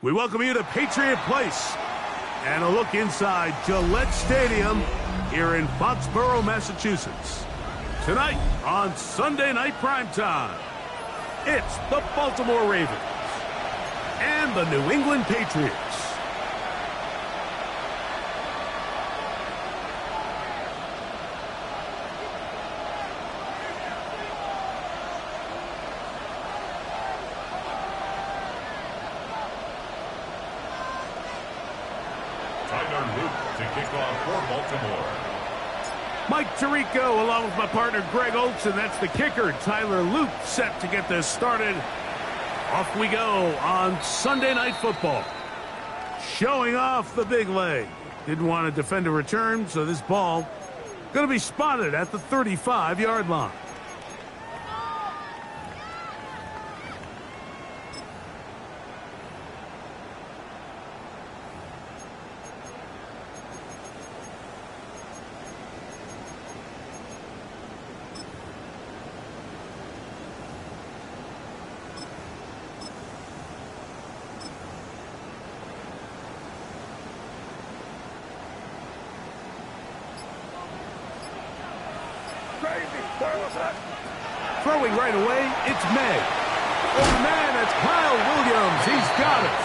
We welcome you to Patriot Place and a look inside Gillette Stadium here in Foxborough, Massachusetts. Tonight on Sunday Night Primetime, it's the Baltimore Ravens and the New England Patriots. To kick off for Baltimore. Mike Tirico along with my partner Greg Olson. That's the kicker, Tyler Luke, set to get this started. Off we go on Sunday Night Football. Showing off the big leg. Didn't want to defend a return, so this ball going to be spotted at the 35-yard line. Throwing right away, it's May. Oh, man, that's Kyle Williams. He's got it.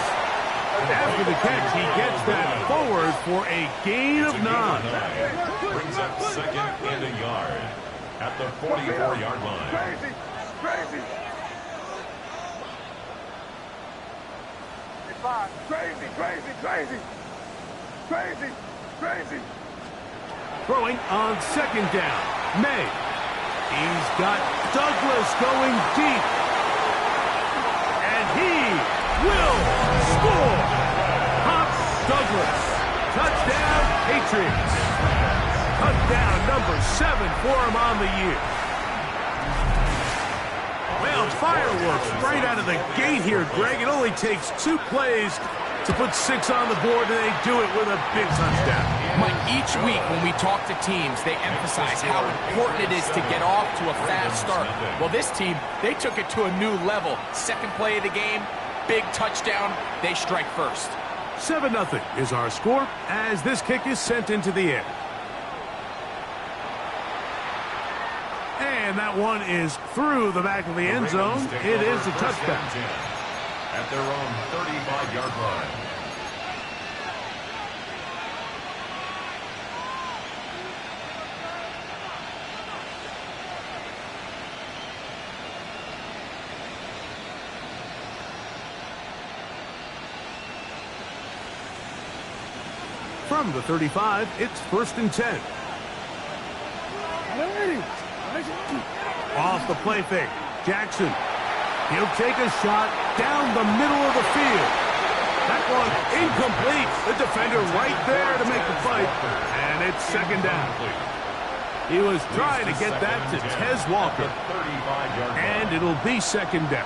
After the catch, he gets that forward for a gain of 9. Brings up second and a yard at the 44-yard line. Crazy. Throwing on second down, May. He's got Douglas going deep. And he will score. Pops Douglas. Touchdown, Patriots. Touchdown number 7 for him on the year. Well, fireworks right out of the gate here, Greg. It only takes 2 plays to put 6 on the board, and they do it with a big touchdown. Mike, each week when we talk to teams, they emphasize how important it is to get off to a fast start. Well, this team, they took it to a new level. Second play of the game, big touchdown, they strike first. 7-0 is our score as this kick is sent into the air. And that one is through the back of the end zone. It is a touchdown. At their own 35-yard line. From the 35, it's 1st and 10. Off the play fake, Jackson. He'll take a shot down the middle of the field. That one incomplete. The defender right there to make the fight. And it's 2nd down. He was trying to get that to Tez Walker. And it'll be 2nd down.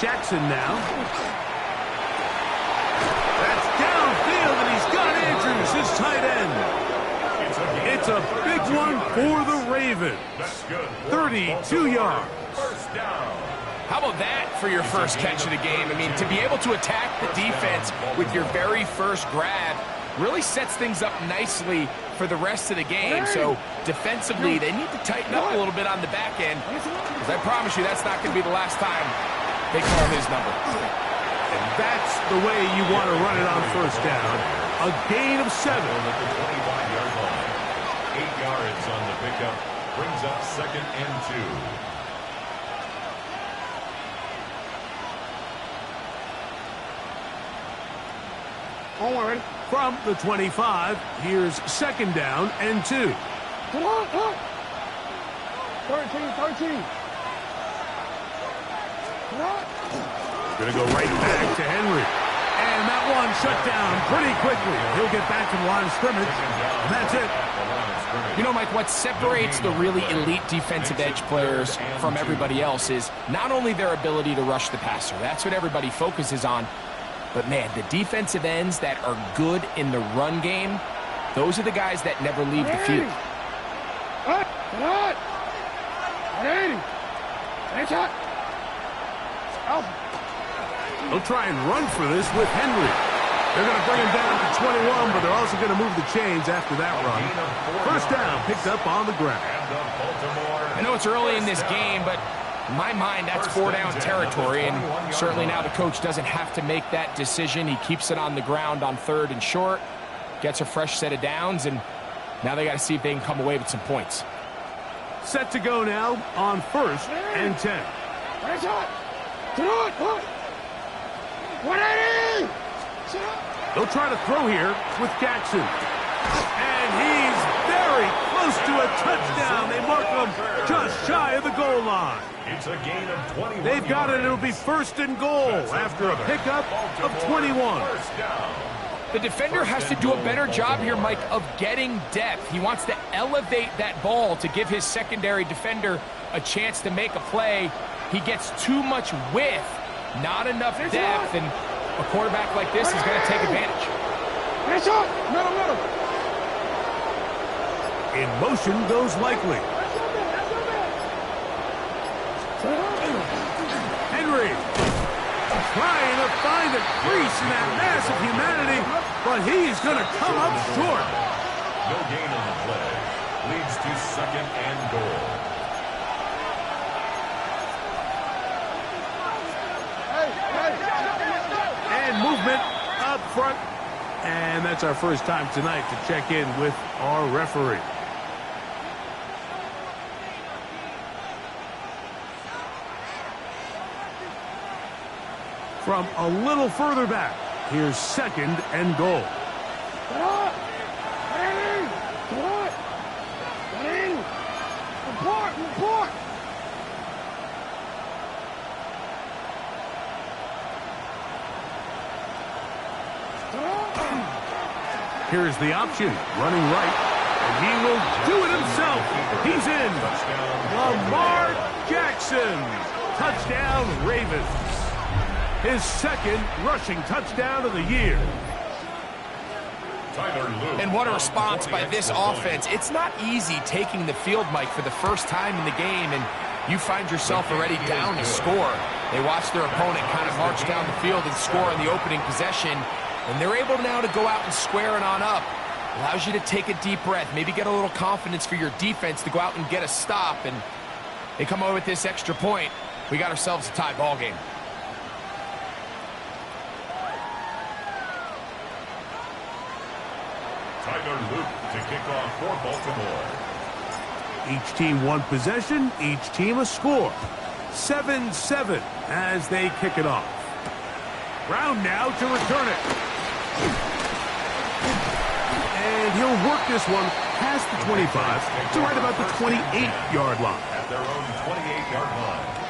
Jackson now. That's downfield, and he's got Andrews, his tight end. It's a big one for the Ravens. 32 yards. How about that for your first catch of the game? I mean, to be able to attack the defense with your very first grab really sets things up nicely for the rest of the game. So defensively, they need to tighten up a little bit on the back end, because I promise you that's not going to be the last time they call his number. And that's the way you want to run it on 1st down. A gain of 7. At the 25-yard line. 8 yards on the pickup. Brings up 2nd and 2. Onward. From the 25, here's 2nd down and 2. Come on. 13. Going to go right back to Henry. And that one shut down pretty quickly. He'll get back to the line of scrimmage, and that's it. You know, Mike, what separates the really elite defensive edge players from everybody else is not only their ability to rush the passer. That's what everybody focuses on. But, man, the defensive ends that are good in the run game, those are the guys that never leave the field. They'll try and run for this with Henry. They're going to bring him down to 21, but they're also going to move the chains after that run. First down, picked up on the ground. I know it's early in this game, but in my mind, that's 4-down territory, and certainly now the coach doesn't have to make that decision. He keeps it on the ground on 3rd and short, gets a fresh set of downs, and now they got to see if they can come away with some points. Set to go now on 1st and 10. They'll try to throw here with Jackson. And he's very close to a touchdown. They mark him just shy of the goal line. It's a gain of 21. They've got it. It'll be 1st and goal after a pickup of 21. The defender has to do a better job here, Mike, of getting depth. He wants to elevate that ball to give his secondary defender a chance to make a play. He gets too much width, not enough depth, and a quarterback like this is going to take advantage. In motion goes Likely. Henry trying to find a crease in that mass of humanity, but he's going to come up short. No gain on the play. Leads to 2nd and goal. And movement up front. And that's our first time tonight to check in with our referee. From a little further back, here's 2nd and goal. Here's the option, running right, and he will do it himself. He's in. Lamar Jackson. Touchdown, Ravens. His 2nd rushing touchdown of the year. And what a response by this offense. It's not easy taking the field, Mike, for the first time in the game, and you find yourself already down to score. They watch their opponent kind of march down the field and score on the opening possession, and they're able now to go out and square it on up. Allows you to take a deep breath, maybe get a little confidence for your defense to go out and get a stop, and they come away with this extra point. We got ourselves a tie ball game. To kick off for Baltimore. Each team one possession, each team a score. 7-7 as they kick it off. Brown now to return it. And he'll work this one past the 25 to right about the 28-yard line. At their own 28-yard line.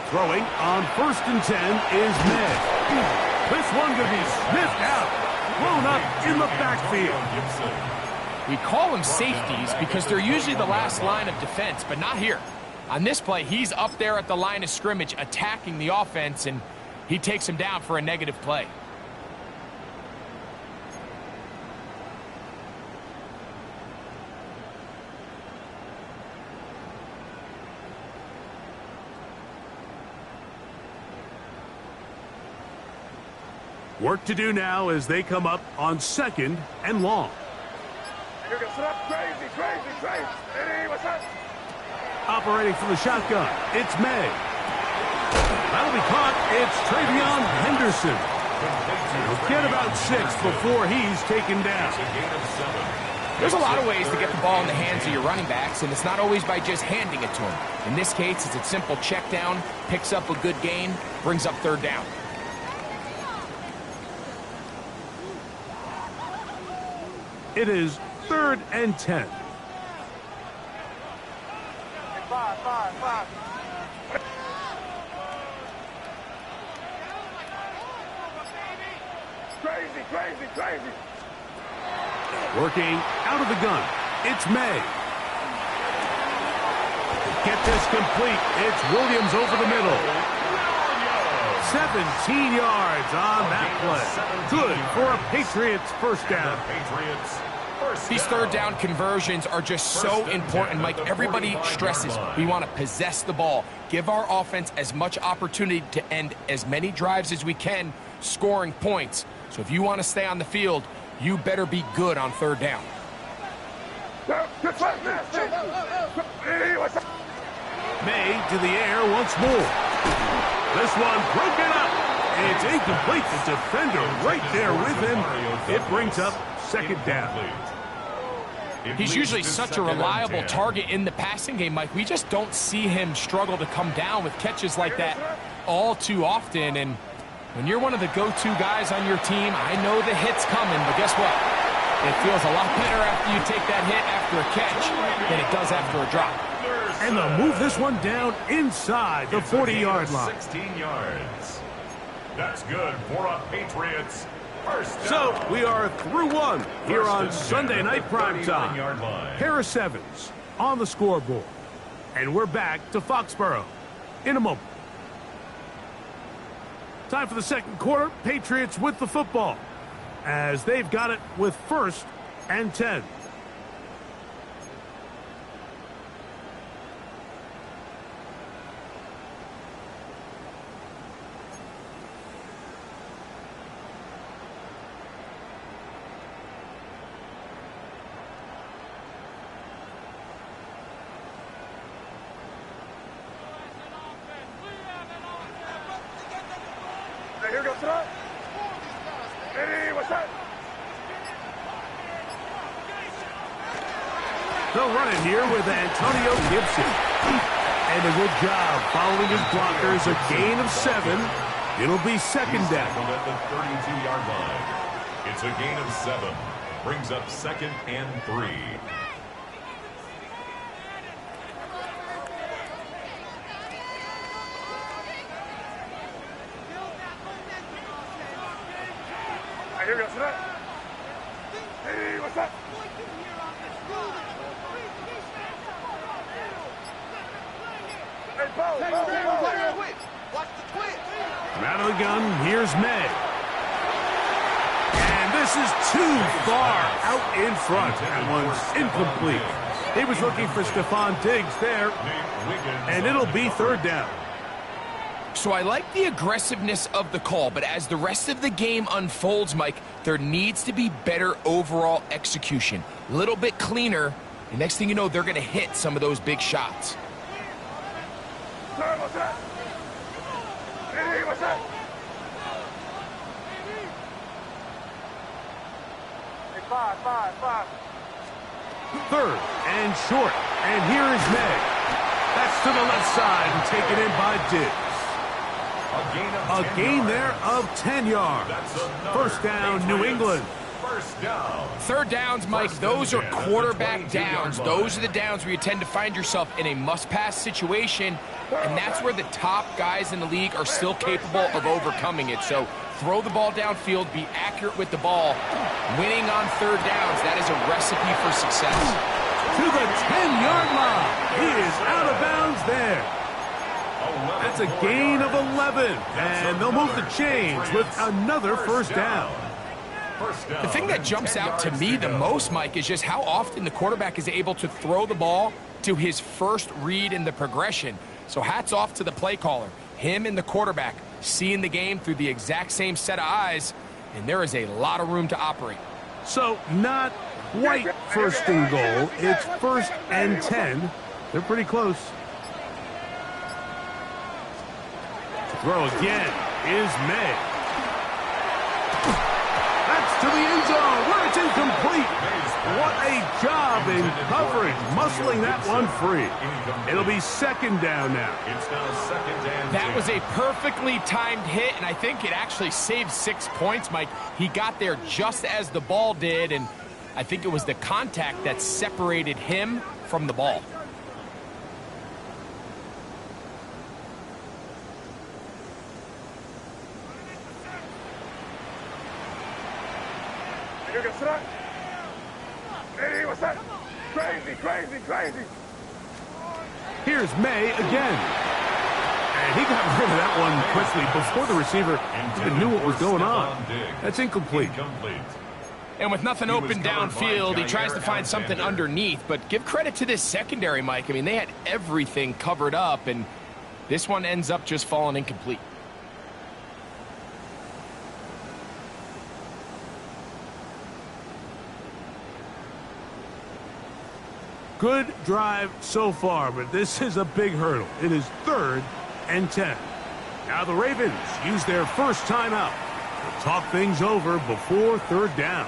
Throwing on 1st and 10 is Ned. This one could be sniffed out, thrown up in the backfield. We call them safeties because they're usually the last line of defense, but not here. On this play, he's up there at the line of scrimmage attacking the offense, and he takes him down for a negative play. Work to do now as they come up on 2nd and long. Operating from the shotgun, it's May. That'll be caught. It's Travion Henderson. He'll get about 6 before he's taken down. There's a lot of ways to get the ball in the hands of your running backs, and it's not always by just handing it to them. In this case, it's a simple check down, picks up a good gain, brings up 3rd down. It is 3rd and 10. Crazy. Working out of the gun, it's May. Get this complete. It's Williams over the middle. 17 yards on that play. Good for a Patriots first down. These 3rd down conversions are just so important, Mike. Everybody stresses we want to possess the ball, give our offense as much opportunity to end as many drives as we can, scoring points. So if you want to stay on the field, you better be good on 3rd down. May to the air once more. This one broken up. It's incomplete. The defender right there with him. It brings up 2nd down. He's usually such a reliable target in the passing game, Mike. We just don't see him struggle to come down with catches like that all too often. And when you're one of the go-to guys on your team, I know the hit's coming, but guess what? It feels a lot better after you take that hit after a catch than it does after a drop. And they'll move this one down inside the 40-yard line. 16 yards. That's good for a Patriots first down. So we are through one here on Sunday Night Primetime. Harris Evans on the scoreboard. And we're back to Foxborough in a moment. Time for the 2nd quarter. Patriots with the football as they've got it with 1st and 10. Here goes it. Hey, what's that? They'll run it here with Antonio Gibson. And a good job following his blockers. A gain of 7. It'll be 2nd down. At the 32-yard line. It's a gain of 7. Brings up 2nd and 3. Here goes it. Hey, what's that? Hey, Bo. Watch the twitch. Out of the gun, here's May. And this is too far out in front. That one's incomplete. He was looking for Stephon Diggs there. And it'll be 3rd down. So I like the aggressiveness of the call, but as the rest of the game unfolds, Mike, there needs to be better overall execution. A little bit cleaner, and next thing you know, they're going to hit some of those big shots. What's that? Hey, what's that? Hey, 5. 3rd and short. And here is May. That's to the left side and taken in by Diggs. A gain there of 10 yards. 1st down, New England. 3rd downs, Mike, those are quarterback downs. Those are the downs where you tend to find yourself in a must-pass situation, and that's where the top guys in the league are still capable of overcoming it. So throw the ball downfield, be accurate with the ball. Winning on 3rd downs, that is a recipe for success. To the 10-yard line. He is out of bounds there. That's a gain of 11, and they'll move the chains with another 1st down. The thing that jumps out to me the most, Mike, is just how often the quarterback is able to throw the ball to his first read in the progression. So hats off to the play caller. Him and the quarterback seeing the game through the exact same set of eyes, and there is a lot of room to operate. So not quite 1st and goal. It's 1st and 10. They're pretty close. Throw again is May. That's to the end zone where it's incomplete. What a job in coverage, muscling that one free. It'll be second down now. It's now second and That 10. was a perfectly timed hit, and I think it actually saved 6 points, Mike. He got there just as the ball did, and I think it was the contact that separated him from the ball. Hey, what's that? Crazy, crazy, crazy. Here's May again. And he got rid of that one quickly before the receiver even knew what was going on. That's incomplete. And with nothing open downfield, he tries to find something underneath. But give credit to this secondary, Mike. I mean, they had everything covered up, and this one ends up just falling incomplete. Good drive so far, but this is a big hurdle. It is 3rd and 10. Now the Ravens use their first timeout to talk things over before 3rd down.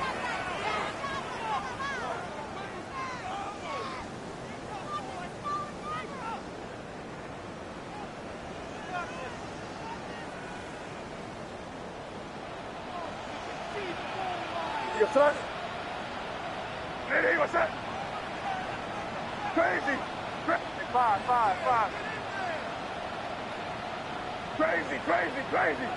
Yes, sir. Hey, what's that? Crazy. Five. Crazy, crazy, crazy.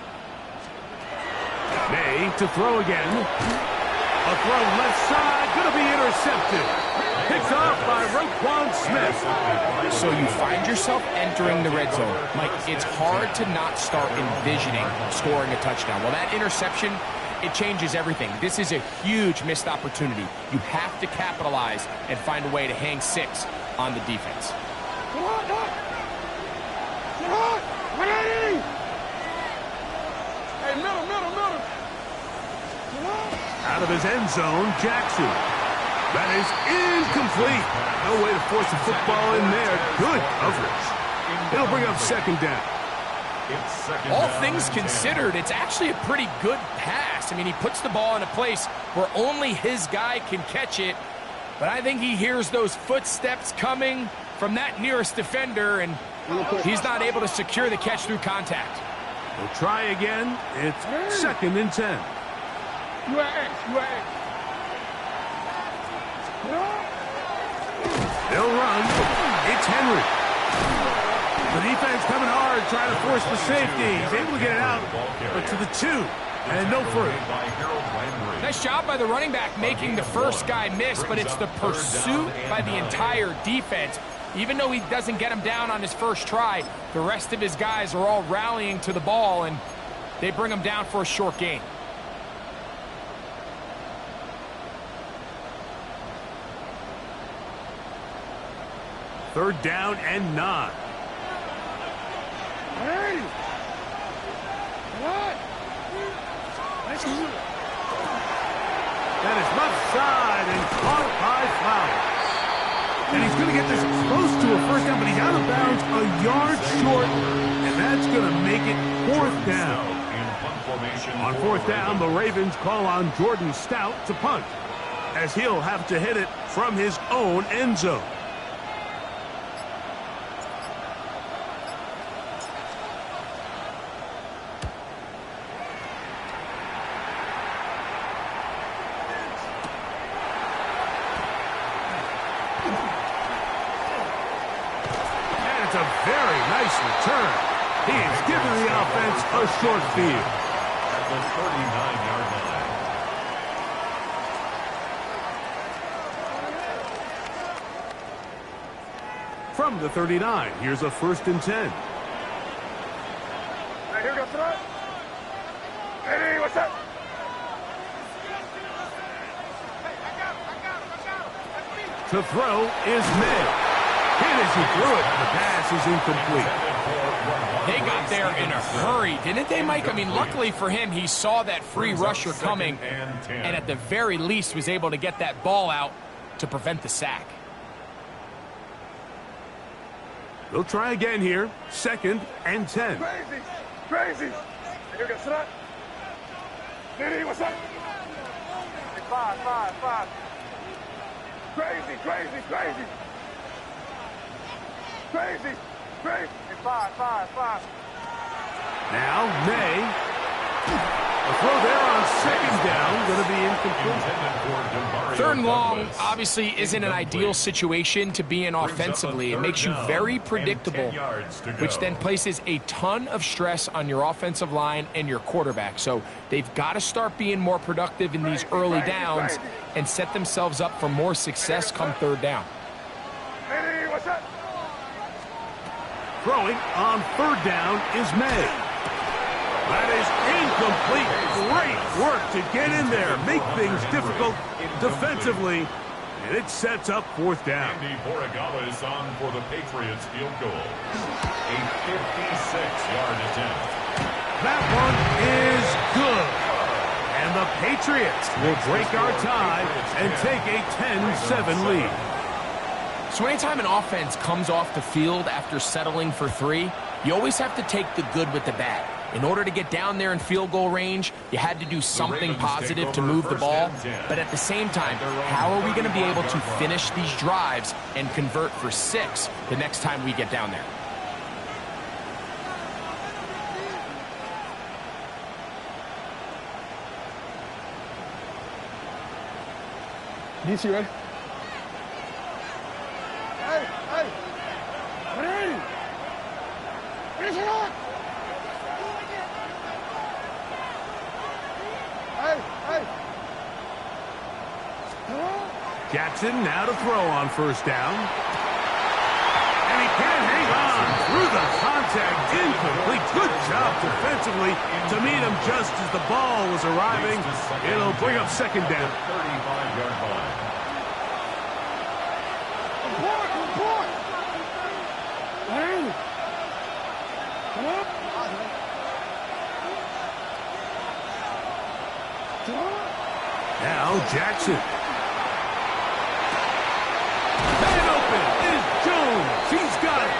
May to throw again. A throw left side, going to be intercepted. Picked off by Roquan Smith. So you find yourself entering the red zone. Mike, it's hard to not start envisioning scoring a touchdown. Well, that interception, it changes everything. This is a huge missed opportunity. You have to capitalize and find a way to hang 6 on the defense. Hey, middle. Out of his end zone, Jackson. That is incomplete. No way to force the football in there. Good coverage. It'll bring up 2nd down. All things considered, it's actually a pretty good pass. I mean, he puts the ball in a place where only his guy can catch it. But I think he hears those footsteps coming from that nearest defender, and he's not able to secure the catch through contact. We'll try again. It's 2nd and 10. They'll run. It's Henry. The defense coming hard, trying to force the safety. He's able to get it out, but to the 2, and no further. Nice job by the running back making the first guy miss, but it's the pursuit by the entire defense. Even though he doesn't get him down on his first try, the rest of his guys are all rallying to the ball, and they bring him down for a short gain. Third down and 9. Hey! What? That is left side and caught by Flowers. And he's going to get this close to a first down, but he's out of bounds a yard short, and that's going to make it 4th down. On 4th down, the Ravens call on Jordan Stout to punt, as he'll have to hit it from his own end zone. A very nice return. He is giving the offense a short field. At the 39-yard line. From the 39, here's a 1st and 10. Hey, here goes tonight. Hey, what's up? To throw is May. Hit as he threw it. The pass is incomplete. They got there in a hurry, didn't they, Mike? I mean, luckily for him, he saw that free rusher coming, and at the very least was able to get that ball out to prevent the sack. They'll try again here. 2nd and 10. Crazy. Crazy. You get shot. Diddy, what's up? Five. Crazy. Five. Now, May. A throw there on second down, going to be incomplete. Third and long obviously isn't an ideal situation to be in offensively. It makes you very predictable, which then places a ton of stress on your offensive line and your quarterback. So they've got to start being more productive in these early downs and set themselves up for more success come third down. Diddy, what's up? Throwing on third down is May. That is incomplete. Great work to get in there, make things difficult defensively, and it sets up fourth down. Andy Borregales is on for the Patriots field goal. A 56-yard attempt. That one is good. And the Patriots will break our tie and take a 10-7 lead. So anytime an offense comes off the field after settling for 3, you always have to take the good with the bad. In order to get down there in field goal range, you had to do something positive to move the ball. But at the same time, how are we going to be able to finish these drives and convert for 6 the next time we get down there? DC, ready? Hey. Ready. Finish it on. Hey. Jackson now to throw on first down. And he can't hang on through the contact. Incomplete. Good job defensively to meet him just as the ball was arriving. It'll bring up second down. 35-yard line. Report. Hey. Come on. Now Jackson. Man open is Jones. He's got it.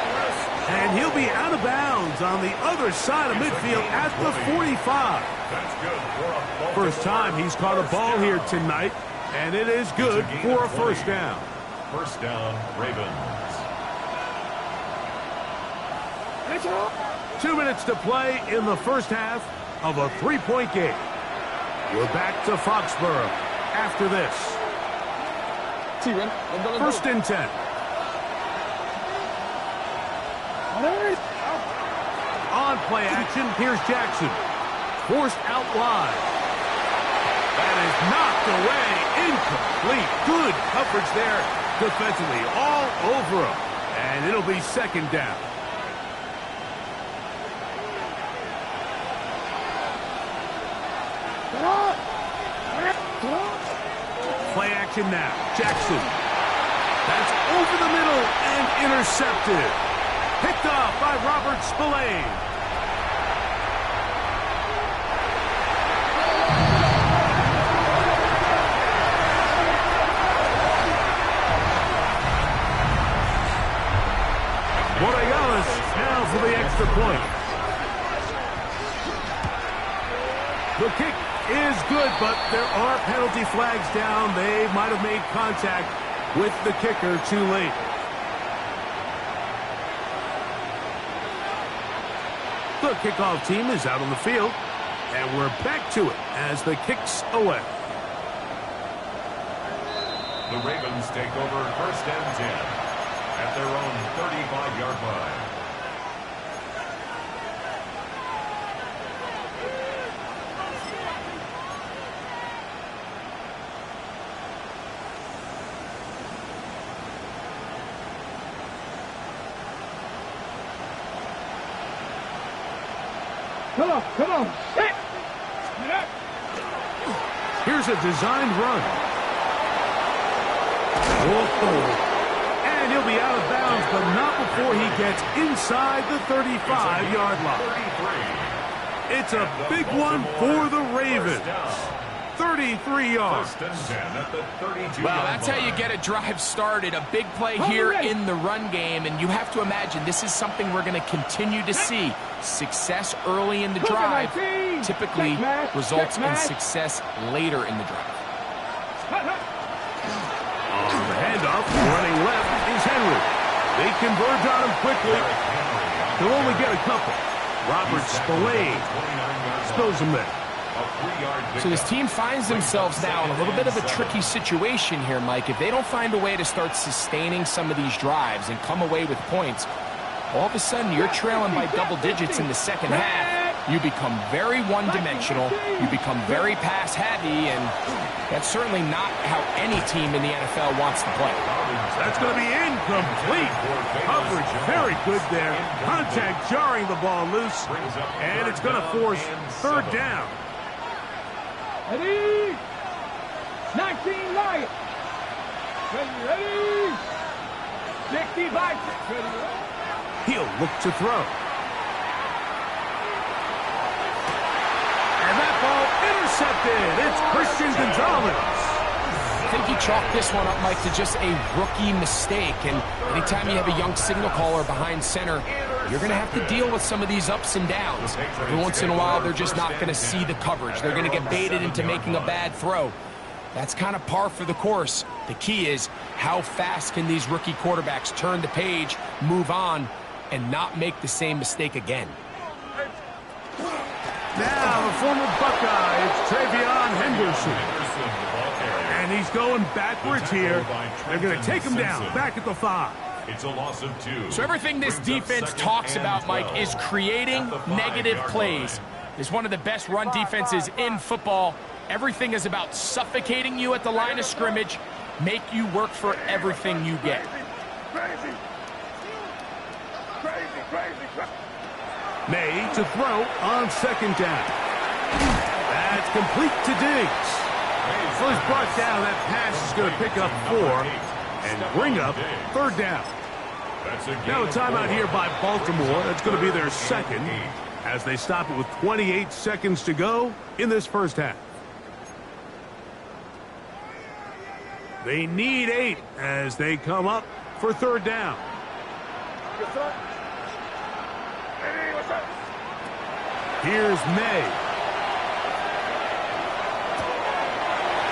And he'll be out of bounds on the other side of midfield at the 45. That's good for a ball. First time he's caught a ball here tonight, and it is good for a first down. First down, Ravens. 2 minutes to play in the first half of a 3-point game. We're back to Foxborough after this. First and 10. On play action, here's Jackson. Forced out wide. That is knocked away. Incomplete. Good coverage there defensively. All over him. And it'll be second down. Play action now. Jackson. That's over the middle and intercepted. Picked off by Robert Spillane. Borregales now for the extra point. The kick is good, but there are penalty flags down. They might have made contact with the kicker too late. The kickoff team is out on the field, and we're back to it as the kick's away. The Ravens take over first and 10 at their own 35-yard line. Come on. Hit. Here's a designed run. And he'll be out of bounds, but not before he gets inside the 35-yard line. It's a big one for the Ravens. 33 yards. First and 10 at the 32-yard Well, that's how you line. get a drive started. A big play here in the run game, and you have to imagine this is something we're going to continue to see. Success early in the drive typically results in success later in the drive. On the handoff, running left is Henry. They converge on him quickly. He'll only get a couple. Robert Spillane spills him there. So this team finds themselves now in a little bit of a tricky situation here, Mike. If they don't find a way to start sustaining some of these drives and come away with points, all of a sudden you're trailing by double digits in the second half. You become very one-dimensional. You become very pass-heavy, and that's certainly not how any team in the NFL wants to play. That's going to be incomplete. Coverage very good there. Contact jarring the ball loose, and it's going to force third down. Ready? 19 Lions. Ready? 65. He'll look to throw. And that ball intercepted. It's Christian Gonzalez. I think you chalk this one up, Mike, to just a rookie mistake. And anytime you have a young signal caller behind center, you're going to have to deal with some of these ups and downs. Every once in a while, they're just not going to see the coverage. They're going to get baited into making a bad throw. That's kind of par for the course. The key is how fast can these rookie quarterbacks turn the page, move on, and not make the same mistake again. Now, the former Buckeye, it's Travion Henderson. And he's going backwards here. They're going to take him down, back at the 5. It's a loss of 2. So everything this defense talks about, Mike, is creating negative plays. It's one of the best run defenses in football. Everything is about suffocating you at the line of scrimmage, make you work for everything you get. May to throw on second down. That's complete to Diggs. First brought down, that pass is going to pick up 4 and bring up third down. Now a timeout here by Baltimore. That's going to be their second as they stop it with 28 seconds to go in this first half. They need 8 as they come up for third down. Here's May.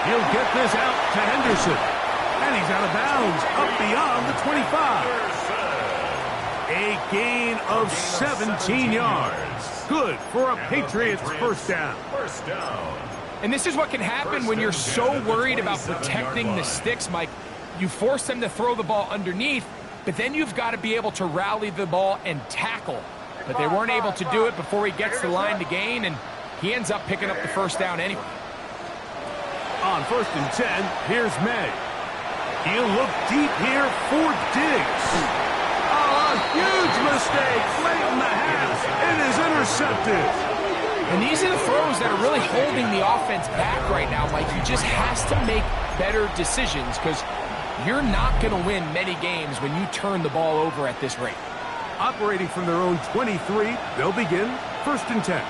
He'll get this out to Henderson. And he's out of bounds, up beyond the 25. A gain of 17 yards. Good for a Patriots first down. And this is what can happen when you're so worried about protecting the sticks, Mike. You force them to throw the ball underneath, but then you've got to be able to rally the ball and tackle. But they weren't able to do it before he gets the line to gain, and he ends up picking up the first down anyway. On first and 10, here's May. He'll look deep here for Diggs. Oh, a huge mistake late in the half. It is intercepted. And these are the throws that are really holding the offense back right now, Mike. He just has to make better decisions because you're not going to win many games when you turn the ball over at this rate. Operating from their own 23, they'll begin first and 10.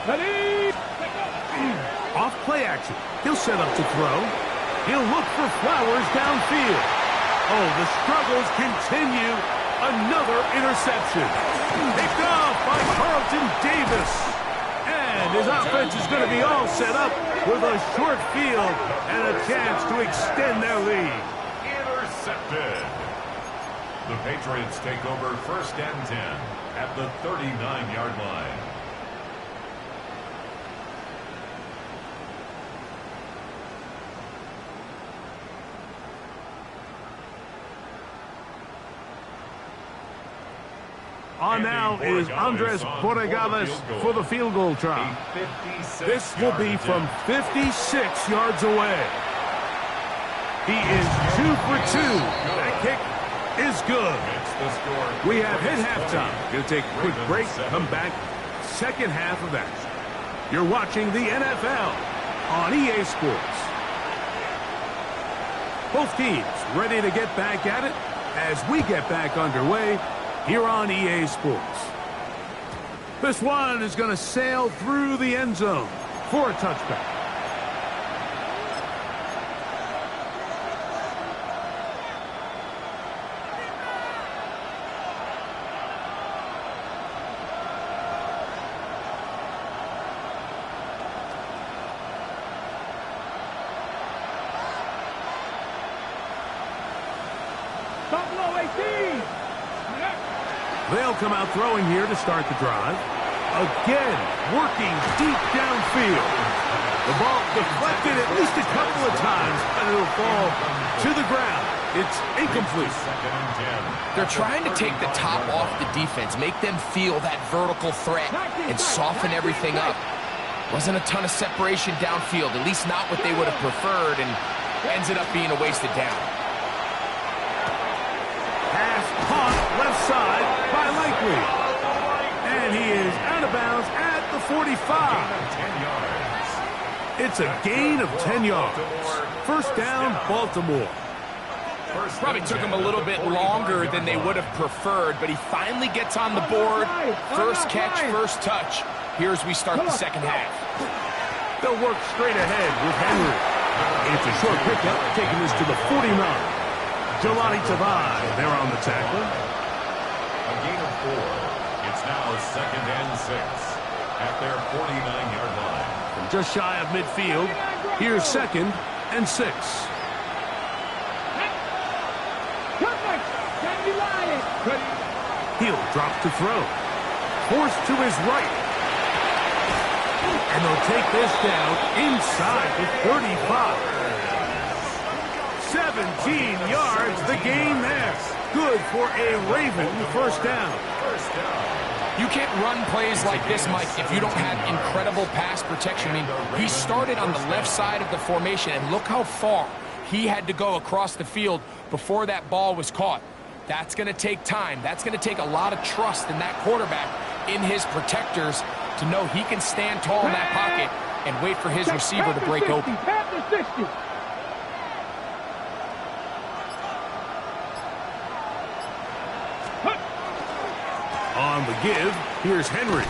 Ready? Off play action. He'll set up to throw. He'll look for Flowers downfield. Oh, the struggles continue. Another interception. Picked off by Carlton Davis. And his offense is going to be all set up with a short field and a chance to extend their lead. Intercepted. The Patriots take over first and 10 at the 39-yard line. On now is Andres Borregales for the field goal try. This will be from 56 yards away. He is 2 for 2. That kick is good. We have hit halftime. Going to take a quick break, come back, second half of action. You're watching the NFL on EA Sports. Both teams ready to get back at it as we get back underway here on EA Sports. This one is going to sail through the end zone. for a touchback. Buffalo 18. They'll come out throwing here to start the drive. Again, working deep downfield. The ball deflected at least a couple of times, and it'll fall to the ground. It's incomplete. They're trying to take the top off the defense, make them feel that vertical threat, and soften everything up. Wasn't a ton of separation downfield, at least not what they would have preferred, and ended up being a wasted down. Pass caught left side by Likely. And he is out of bounds at the 45. 10 yards. It's a gain of 10 yards. First down, Baltimore. Probably took him a little bit longer than they would have preferred, but he finally gets on the board. First catch, first touch. Here as we start the second half. They'll work straight ahead with Henry. It's a short pickup, taking this to the 49. Jelani Tavai, they're on the tackle. A gain of 4. It's now 2nd and 6 at their 49-yard line. From just shy of midfield, here's 2nd and 6. Hill drops to throw. Forced to his right. And they'll take this down inside the 35. 17 yards, the gain there. Good for a Raven first down. You can't run plays like this, Mike, if you don't have incredible pass protection. I mean, he started on the left side of the formation, and look how far he had to go across the field before that ball was caught. That's going to take time. That's going to take a lot of trust in that quarterback, in his protectors, to know he can stand tall in that pocket and wait for his receiver to break open. On the give, here's Henry.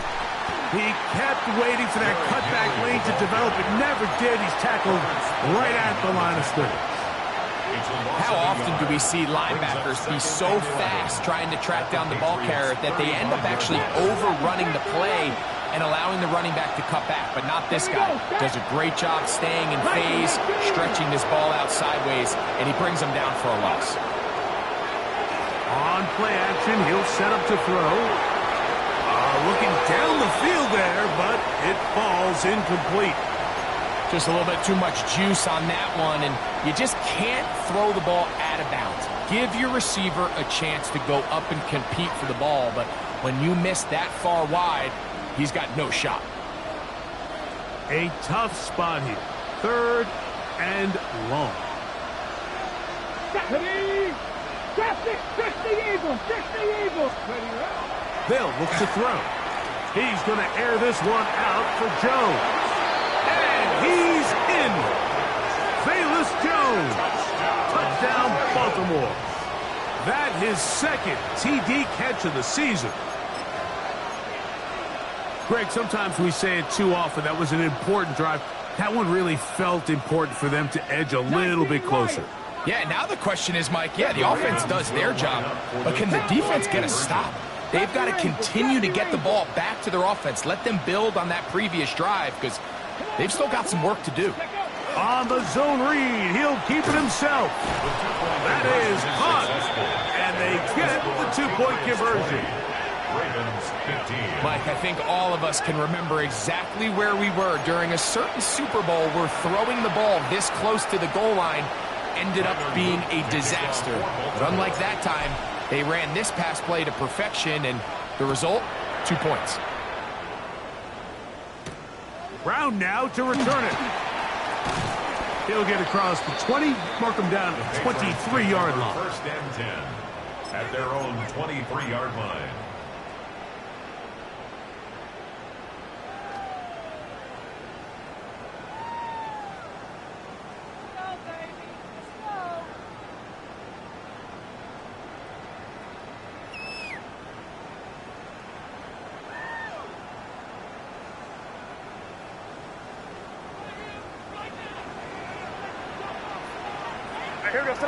He kept waiting for that cutback lane to develop. It never did. He's tackled right at the line of scrimmage. How often do we see linebackers be so fast trying to track down the ball carrier that they end up actually overrunning the play and allowing the running back to cut back? But not this guy. Does a great job staying in phase, stretching this ball out sideways, and he brings them down for a loss. On play action, he'll set up to throw. Looking down the field there, but it falls incomplete. Just a little bit too much juice on that one, and you just can't throw the ball out of bounds. Give your receiver a chance to go up and compete for the ball, but when you miss that far wide, he's got no shot. A tough spot here. 3rd and long. They'll look to throw. He's going to air this one out for Jones. And he's in. Velus Jones. Touchdown, Baltimore. That his 2nd TD catch of the season. Greg, sometimes we say it too often. That was an important drive. That one really felt important for them to edge a little bit closer. Yeah, now the question is, Mike, yeah, the offense does their job, but can the defense get a stop? They've got to continue to get the ball back to their offense. Let them build on that previous drive because they've still got some work to do. On the zone read, he'll keep it himself. That is caught, and they get the 2-point conversion. Mike, I think all of us can remember exactly where we were during a certain Super Bowl where throwing the ball this close to the goal line ended up being a disaster. But unlike that time, they ran this pass play to perfection, and the result, 2 points. Brown now to return it. He'll get across the 20, mark him down at the 23-yard line. 1st and 10 at their own 23-yard line. Here we go, Ready,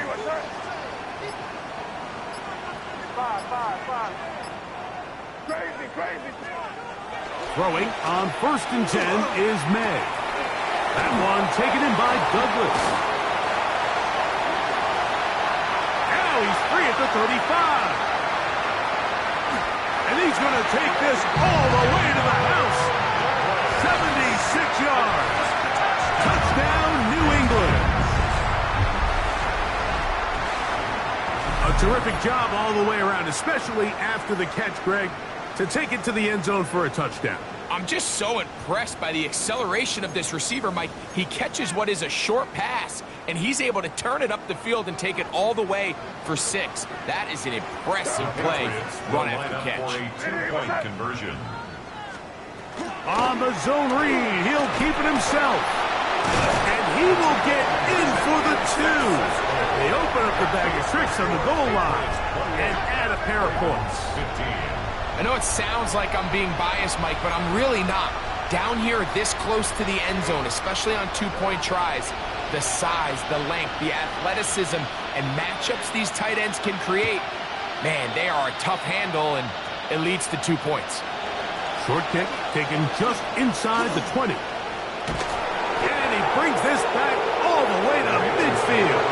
what's that? Five. Crazy. Throwing on 1st and 10 is May. That one taken in by Douglas. Now he's free at the 35. And he's going to take this all the way to the house. 76 yards. Touchdown, New England. A terrific job all the way around, especially after the catch, Greg, to take it to the end zone for a touchdown. I'm just so impressed by the acceleration of this receiver, Mike. He catches what is a short pass, and he's able to turn it up the field and take it all the way for 6. That is an impressive play, run after catch. For a 2-point conversion. On the zone read, he'll keep it himself. And he will get in for the 2. They open up the bag of tricks on the goal line and add a pair of points. 15. I know it sounds like I'm being biased, Mike, but I'm really not. Down here this close to the end zone, especially on 2-point tries, the size, the length, the athleticism, and matchups these tight ends can create, man, they are a tough handle, and it leads to 2 points. Short kick taken just inside the 20. And he brings this back all the way to midfield.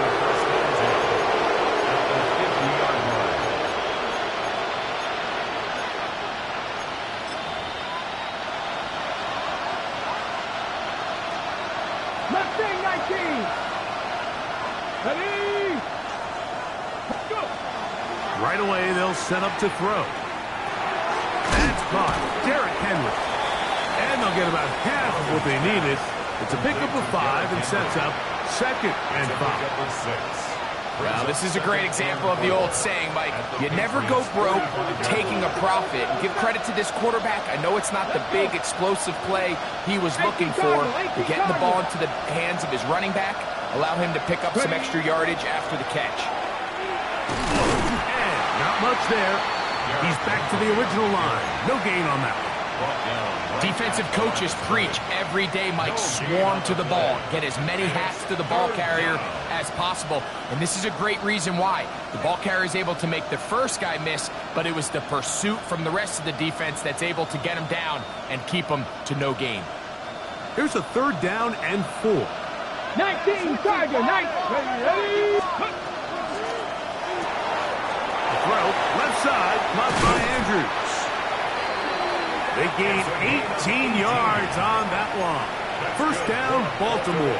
Left wing 19. Ready. Go. Right away, they'll set up to throw. That's caught. Derrick Henry. And they'll get about half of what they needed. It's a pickup of 5 and sets up 2nd and 5. Well, this is a great example of the old saying, Mike. You never go broke taking a profit. Give credit to this quarterback. I know it's not the big, explosive play he was looking for, but getting the ball into the hands of his running back, allow him to pick up some extra yardage after the catch. And not much there. He's back to the original line. No gain on that one. Defensive coaches preach every day, Mike, swarm to the ball. Get as many hats to the ball carrier as possible. And this is a great reason why. The ball carrier is able to make the first guy miss, but it was the pursuit from the rest of the defense that's able to get him down and keep him to no gain. Here's a 3rd down and 4. 19, Tiger, 19. Ready. Throw, left side, caught by Andrews. They gain 18 yards on that one. 1st down, Baltimore.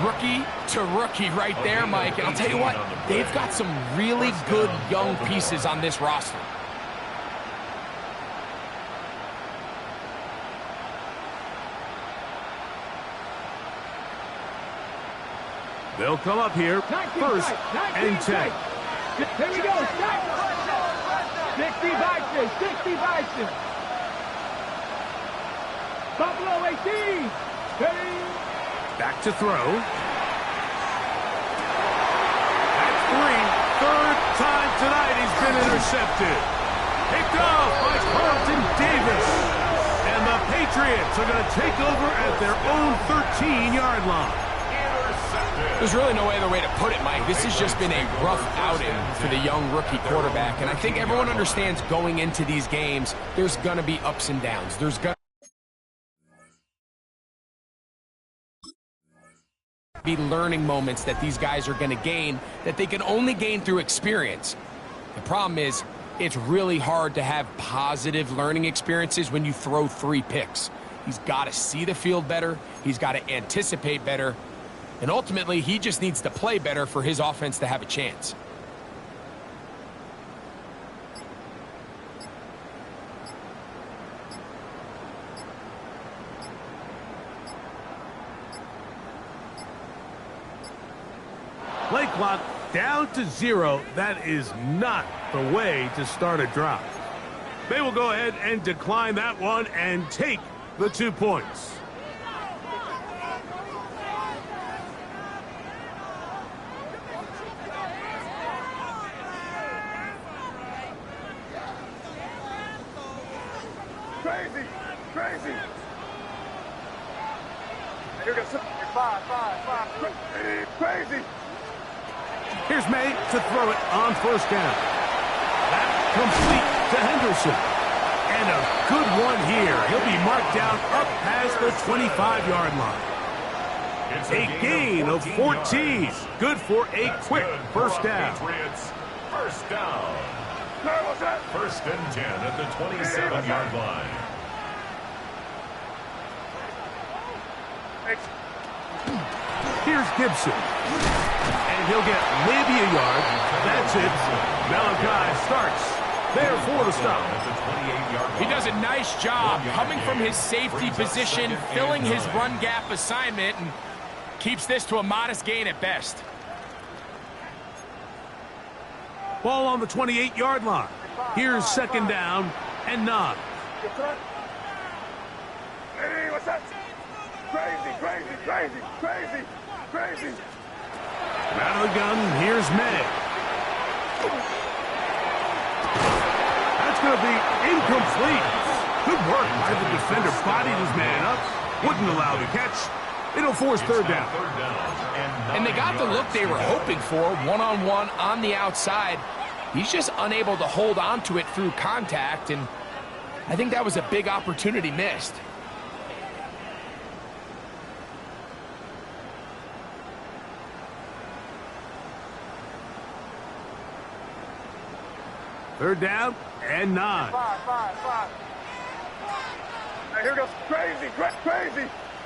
Rookie to rookie right there, Mike. And I'll tell you what, they've got some really good young pieces on this roster. They'll come up here, 1st and 10. Here we go. 60 Vikings. Buffalo 18. Ready. Back to throw. That's 3. 3rd time tonight he's been intercepted. Picked off by Carlton Davis. And the Patriots are going to take over at their own 13-yard line. There's really no other way to put it, Mike. This has just been a rough outing for the young rookie quarterback. And I think everyone understands going into these games, there's going to be ups and downs. There's going to be learning moments that these guys are going to gain that they can only gain through experience. The problem is, it's really hard to have positive learning experiences when you throw 3 picks. He's got to see the field better. He's got to anticipate better. And ultimately, he just needs to play better for his offense to have a chance. Play clock down to 0. That is not the way to start a drive. They will go ahead and decline that one and take the 2 points. Here goes five. Crazy. Here's May to throw it on first down. That's complete to Henderson. And a good one here. He'll be marked down up past the 25-yard line. A gain of 14. Good for a quick first down. First down. First and 10 at the 27-yard line. Here's Gibson. And he'll get maybe a yard. That's it. Malachi starts there for the stop. He does a nice job coming from his safety position, filling his run gap assignment, and keeps this to a modest gain at best. Ball on the 28-yard line. Here's second down and 9. Hey, what's that? Crazy. Out of the gun, here's May. That's going to be incomplete. Good work by the defender. Bodied his man up. Wouldn't allow the catch. It'll force third down. And they got the look they were hoping for, one-on-one on the outside. He's just unable to hold on to it through contact, and I think that was a big opportunity missed. Third down and 9. Five. Hey, here goes crazy.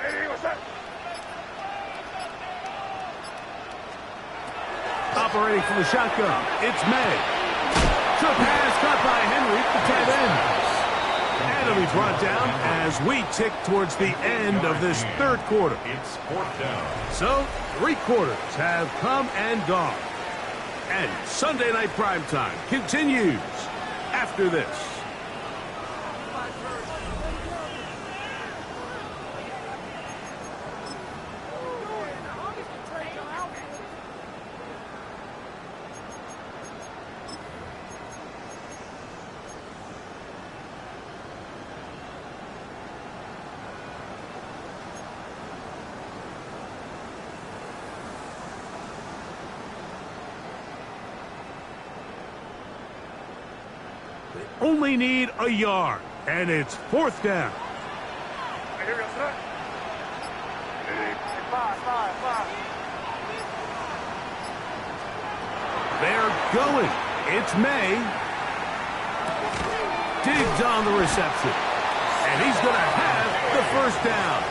Hey, what's that? Operating from the shotgun, it's May. Short pass caught by Henry, the tight end. And it'll be brought down as we tick towards the end of this third quarter. It's fourth down. So, 3 quarters have come and gone. And Sunday Night Primetime continues after this. Only need a yard, and it's fourth down. Hey, here goes that. Five. They're going. It's May. Digs on the reception. And he's going to have the first down.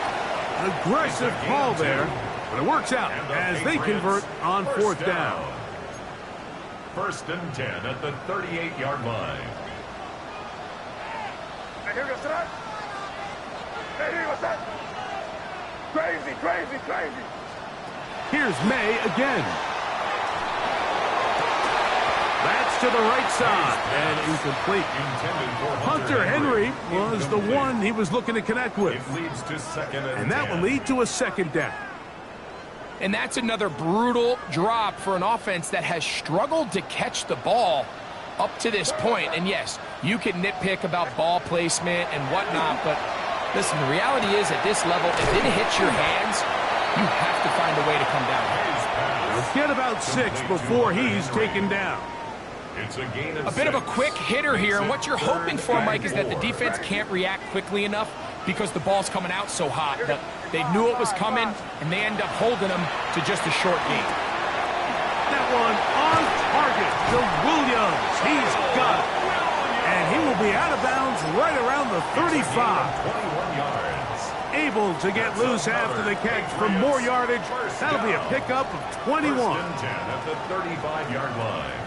An aggressive call there, but it works out as they convert on fourth down. First and 10 at the 38-yard line. Hey, here goes that. Hey, what's that? Crazy. Here's May again. That's to the right side and incomplete. Hunter Henry was the one he was looking to connect with. It leads to second and that will 10. lead to a second down. And that's another brutal drop for an offense that has struggled to catch the ball up to this point. And yes, you can nitpick about ball placement and whatnot, but listen, the reality is at this level, if it hits your hands, you have to find a way to come down. Now get about 6 before he's taken down. It's a gain of A bit of a 6. quick hitter here, and what you're hoping for, Mike, is that the defense can't react quickly enough because the ball's coming out so hot. They knew it was coming, and they end up holding them to just a short gain. That one on target to Williams. He's got it. And he will be out of bounds right around the 35. 21 yards. Able to get loose after the catch for more yardage. That'll be a pickup of 21. First and 10 at the 35-yard line.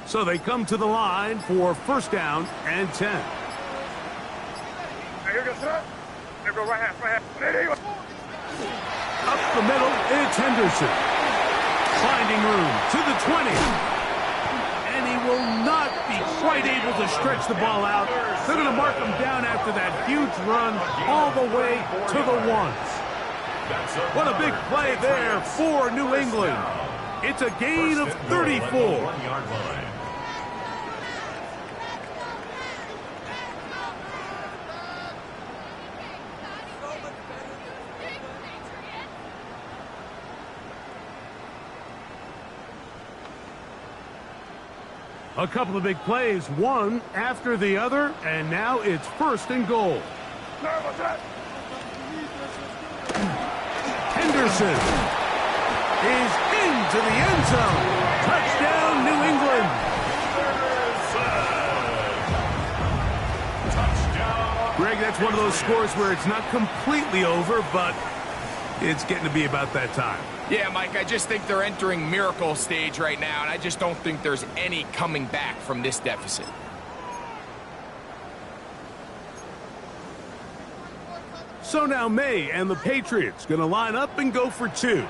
So they come to the line for first down and 10. Hey, here goes that. Here go right half. Hey, Up the middle, it's Henderson. Finding room to the 20. And he will not be quite able to stretch the ball out. They're going to mark him down after that huge run all the way to the ones. What a big play there for New England. It's a gain of 34. A couple of big plays, one after the other, and now it's 1st and goal. Henderson is into the end zone. Touchdown, New England. Greg, that's one of those scores where it's not completely over, but it's getting to be about that time. Yeah, Mike, I just think they're entering miracle stage right now, and I just don't think there's any coming back from this deficit. So now May and the Patriots going to line up and go for 2.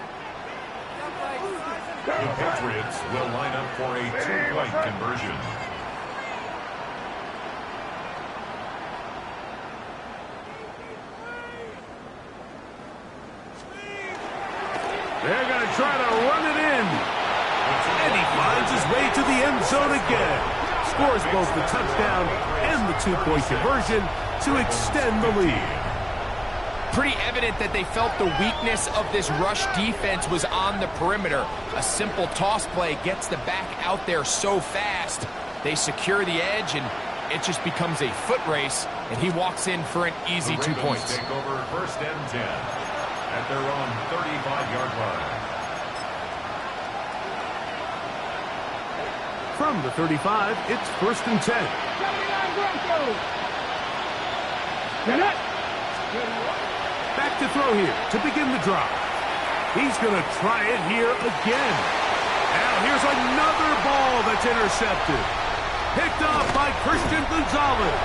The Patriots will line up for a 2-point conversion. They're going to try to run it in. And he finds his way to the end zone again. Scores both the touchdown and the 2-point conversion to extend the lead. Pretty evident that they felt the weakness of this rush defense was on the perimeter. A simple toss play gets the back out there so fast. They secure the edge, and it just becomes a foot race, and he walks in for an easy 2 points. Take over 1st and 10 at their own 35-yard line. From the 35, it's 1st and 10. Back to throw here to begin the drive. He's going to try it here again. Now here's another ball that's intercepted. Picked off by Christian Gonzalez.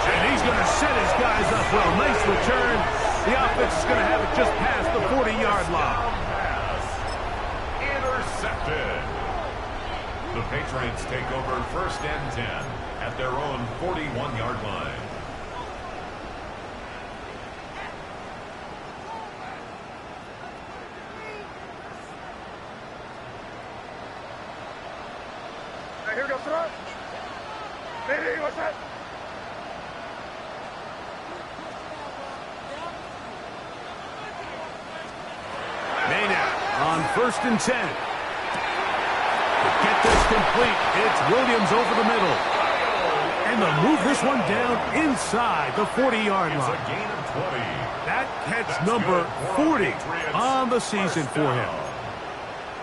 And he's going to set his guys up well. Nice return. The offense is going to have it just past the 40-yard line. Intercepted. The Patriots take over 1st and 10 at their own 41-yard line. Here we go, throw. Hey, what's that? May now on 1st and 10. To get this complete, it's Williams over the middle. And they'll move this one down inside the 40-yard line. It's a gain of 20. That catch number 40 on the season for him.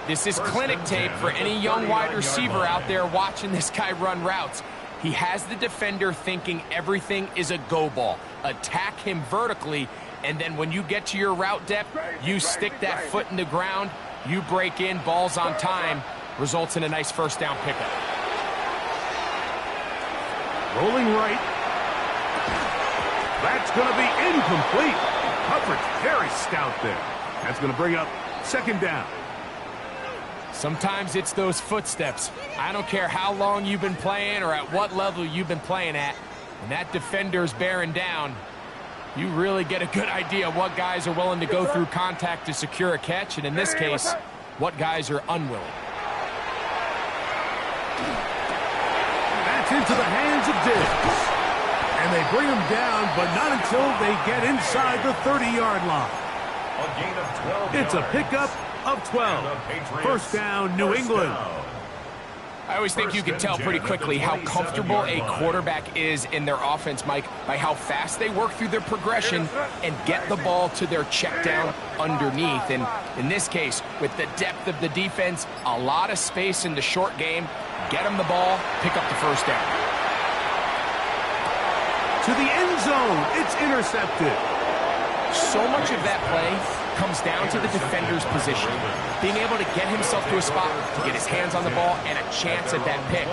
This is clinic tape for any young wide receiver out there watching this guy run routes. He has the defender thinking everything is a go ball. Attack him vertically, and then when you get to your route depth, you stick that foot in the ground, you break in, balls on time, results in a nice 1st down pickup. Rolling right. That's going to be incomplete. Coverage very stout there. That's going to bring up 2nd down. Sometimes it's those footsteps. I don't care how long you've been playing or at what level you've been playing at. When that defender's bearing down, you really get a good idea of what guys are willing to go through contact to secure a catch, and in this case, what guys are unwilling. That's into the hands of Diggs. And they bring him down, but not until they get inside the 30-yard line. A gain of 12 It's a yards. pickup of 12. 1st down, New England. I always think you can tell pretty quickly how comfortable a quarterback is in their offense, Mike, by how fast they work through their progression and get the ball to their check down underneath. And in this case, with the depth of the defense, a lot of space in the short game, get them the ball, pick up the 1st down. To the end zone, it's intercepted. So much of that play comes down to the defender's position. Being able to get himself to a spot, to get his hands on the ball, and a chance at that pick.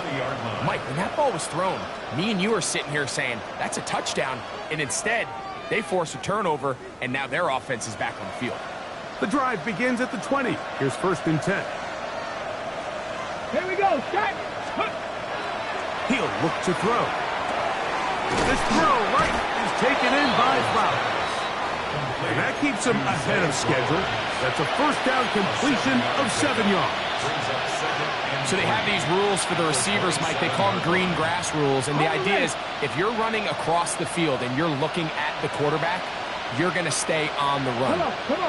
Mike, when that ball was thrown, me and you are sitting here saying, that's a touchdown. And instead, they force a turnover, and now their offense is back on the field. The drive begins at the 20. Here's 1st and 10. Here we go. Start. He'll look to throw. This throw right is taken in by Flowers. And that keeps him ahead of schedule. That's a first down completion of 7 yards. So they have these rules for the receivers, Mike. They call them green grass rules. And the idea is if you're running across the field and you're looking at the quarterback, you're going to stay on the run.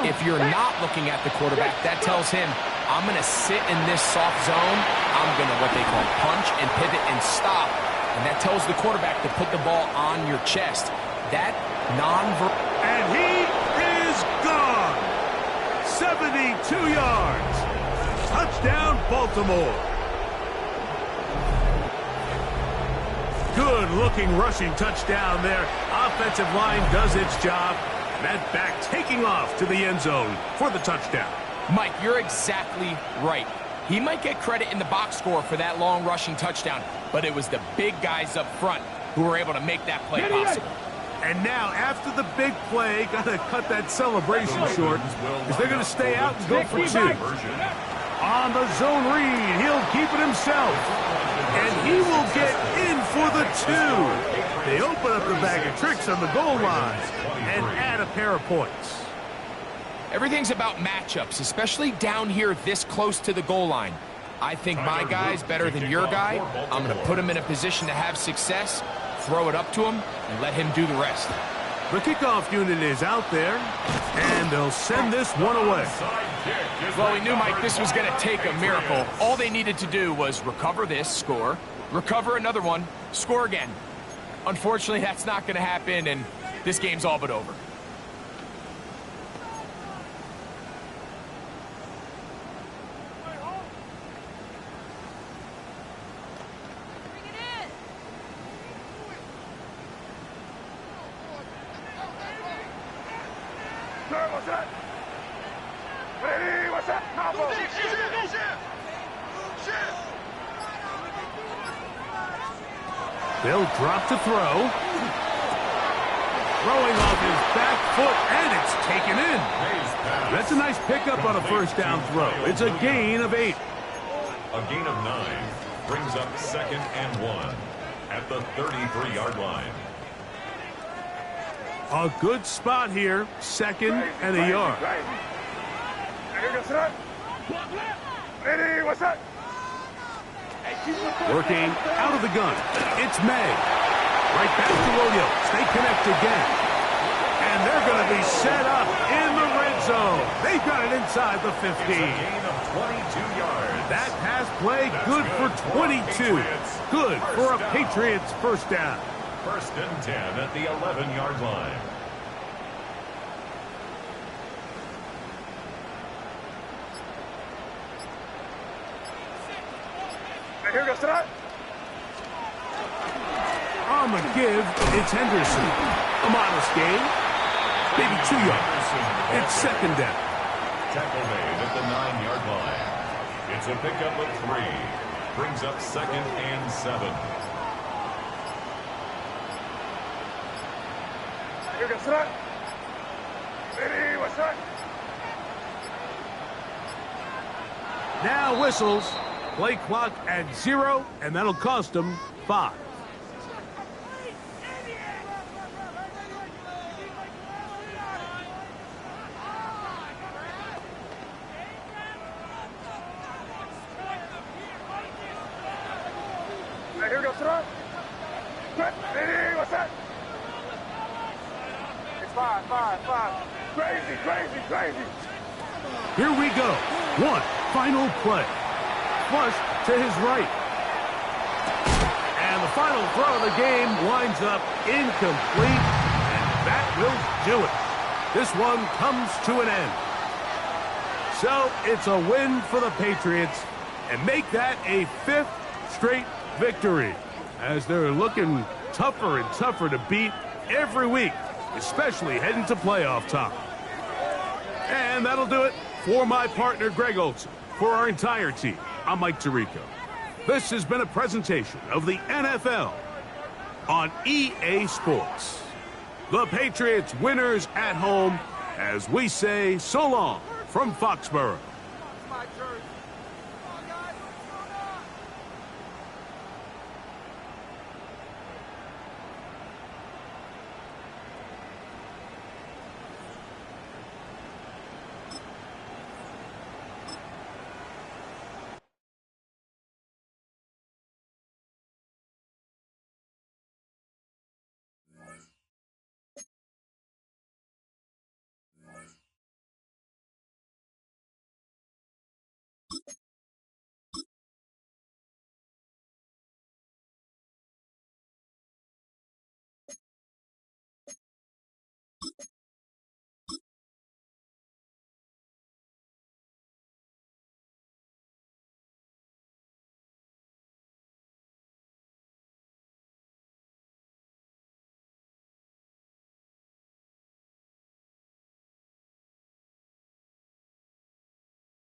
If you're not looking at the quarterback, that tells him, I'm going to sit in this soft zone. I'm going to what they call punch and pivot and stop. And that tells the quarterback to put the ball on your chest. That non-verbal. And he is gone. 72 yards. Touchdown, Baltimore. Good-looking rushing touchdown there. Offensive line does its job. That back taking off to the end zone for the touchdown. Mike, you're exactly right. He might get credit in the box score for that long rushing touchdown, but it was the big guys up front who were able to make that play possible. And now, after the big play, got to cut that celebration short because they're going to stay out and go for 2. On the zone read, he'll keep it himself. And he will get in for the 2. They open up the bag of tricks on the goal line and add a pair of points. Everything's about matchups, especially down here this close to the goal line. I think my guy's better than your guy. I'm going to put him in a position to have success, throw it up to him, and let him do the rest. The kickoff unit is out there, and they'll send this one away. Well, we knew, Mike, this was going to take a miracle. All they needed to do was recover this, score, recover another one, score again. Unfortunately, that's not going to happen, and this game's all but over. They'll drop to throw. Throwing off his back foot, and it's taken in. That's a nice pickup on a first down throw. It's a gain of 8. A gain of 9 brings up 2nd and 1 at the 33-yard line. A good spot here, 2nd and a yard. Working out of the gun. It's May. Right back to Williams. They connect again. And they're going to be set up in the red zone. They've got it inside the 15. It's a gain of 22 yards. That pass play good for 22. Good for a Patriots first down. 1st and 10 at the 11-yard line. On the give, it's Henderson. A modest gain. Maybe 2 yards. It's 2nd down. Tackle made at the 9-yard line. It's a pickup of 3. Brings up 2nd and 7. Now whistles. Play clock at 0, and that'll cost them 5. It's 5. Crazy. Here we go. One final play. Flush to his right. And the final throw of the game winds up incomplete, and that will do it. This one comes to an end. So it's a win for the Patriots, and make that a 5th straight victory, as they're looking tougher and tougher to beat every week, especially heading to playoff time. And that'll do it for my partner, Greg Olson. For our entire team, I'm Mike Tirico. This has been a presentation of the NFL on EA Sports. The Patriots winners at home, as we say so long from Foxborough. My jersey.